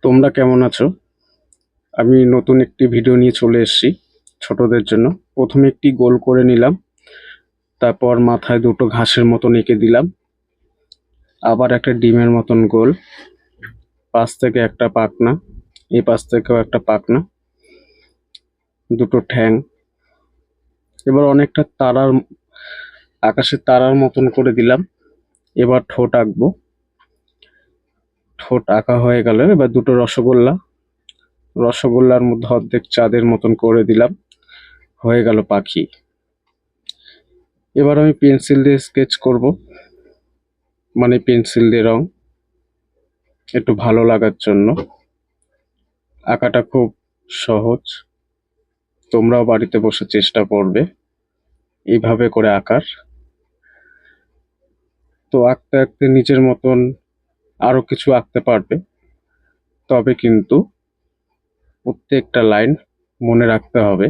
তোমরা কেমন আছো? আমি নতুন একটি ভিডিও নিয়ে চলে এসেছি ছোটদের জন্য। প্রথমে একটি গোল করে নিলাম, তারপর মাথায় দুটো ঘাসের মতন এঁকে দিলাম, আবার একটা ডিমের মতন গোল, পাশ থেকে একটা পাখনা, এই পাশ থেকেও একটা পাখনা, দুটো ঠ্যাং। এবার অনেকটা আকাশের তারার মতন করে দিলাম। এবার ঠোঁট আঁকবো। ঠোঁট আঁকা হয়ে গেল। এবার দুটো রসগোল্লার মধ্যে অর্ধেক চাঁদের মতন করে দিলাম। হয়ে গেল পাখি। এবার আমি পেন্সিল দিয়ে স্কেচ করব, মানে পেন্সিল দিয়ে রং, একটু ভালো লাগার জন্য। আঁকাটা খুব সহজ, তোমরাও বাড়িতে বসে চেষ্টা করবে এইভাবে করে আঁকার। তো আঁকতে আঁকতে নিজের মতন আরো কিছু আঁকতে পারবে, তবে কিন্তু প্রত্যেকটা লাইন মনে রাখতে হবে।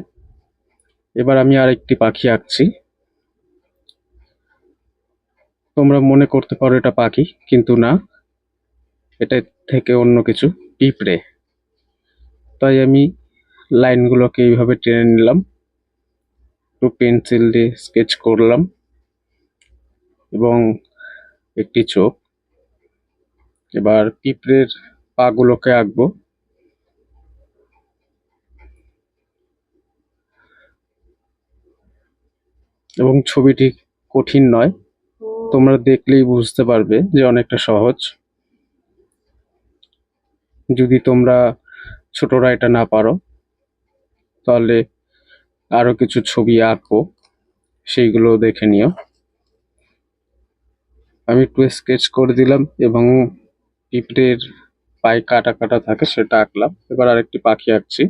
এবার আমি আরেকটি পাখি আঁকছি। তোমরা মনে করতে পারো এটা পাখি, কিন্তু না, এটা থেকে অন্য কিছু, পিঁপড়ে। তাই আমি লাইনগুলোকে এইভাবে টেনে নিলাম, একটু পেন্সিল দিয়ে স্কেচ করলাম এবং একটি চোখ। এবার পিঁপড়ের পাগুলোকে আঁকবো। এবং ছবিটি কঠিন নয়, তোমরা দেখলেই বুঝতে পারবে যে অনেকটা সহজ। যদি তোমরা ছোটরা এটা না পারো, তাহলে আরো কিছু ছবি আঁকবো, সেইগুলো দেখে নিও। আমি একটু স্কেচ করে দিলাম এবং পিঁপড়ের পায়ে কাটা কাটা থাকে সেটা আঁকলাম। এবার আরেকটি পাখি আঁকছি।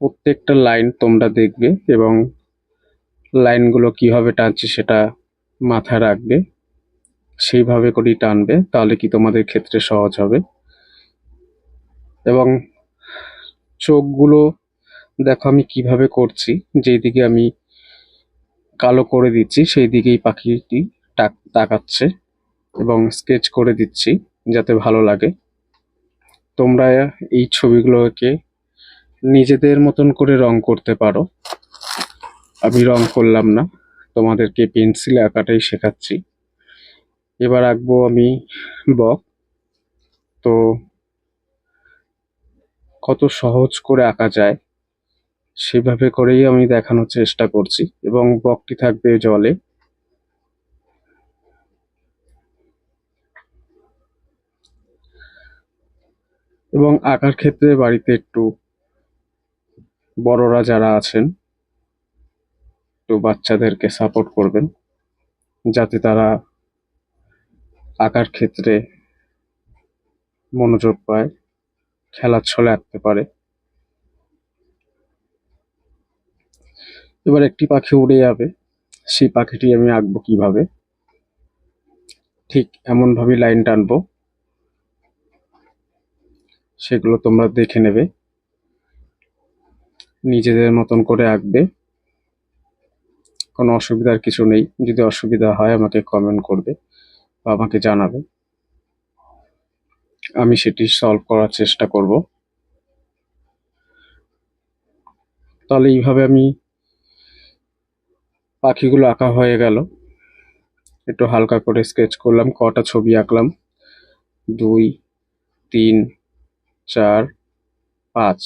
প্রত্যেকটা লাইন তোমরা দেখবে এবং লাইনগুলো কিভাবে টানছি সেটা মাথায় রাখবে, সেইভাবে করেই টানবে, তাহলে কি তোমাদের ক্ষেত্রে সহজ হবে। এবং চোখগুলো দেখো আমি কিভাবে করছি, যেই দিকে আমি কালো করে দিচ্ছি সেই দিকেই পাখিটি তাকাচ্ছে এবং স্কেচ করে দিচ্ছি যাতে ভালো লাগে। তোমরা এই ছবিগুলোকে নিজেদের মতন করে রং করতে পারো। আমি রং করলাম না, তোমাদেরকে পেন্সিলে আঁকাটাই শেখাচ্ছি। এবার আঁকবো আমি বক। তো কত সহজ করে আঁকা যায় সেভাবে করেই আমি দেখানোর চেষ্টা করছি। এবং বকটি থাকবে জলে। এবং আঁকার ক্ষেত্রে বাড়িতে একটু বড়রা যারা আছেন, একটু বাচ্চাদেরকে সাপোর্ট করবেন, যাতে তারা আঁকার ক্ষেত্রে মনোযোগ পায়, খেলার ছলে আঁকতে পারে। এবার একটি পাখি উড়ে যাবে, সেই পাখিটি আমি আঁকবো কিভাবে, ঠিক এমন ভাবে লাইন টানবো, সেগুলো তোমরা দেখে নেবে, নিজেদের মতন করে আঁকবে। কোনো অসুবিধার কিছু নেই। যদি অসুবিধা হয় আমাকে কমেন্ট করবে বা আমাকে জানাবে, আমি সেটি সলভ করার চেষ্টা করব। তাহলে এইভাবে আমি পাখিগুলো আঁকা হয়ে গেল। একটু হালকা করে স্কেচ করলাম, কটা ছবি আঁকলাম, 2, 3, 4, 5।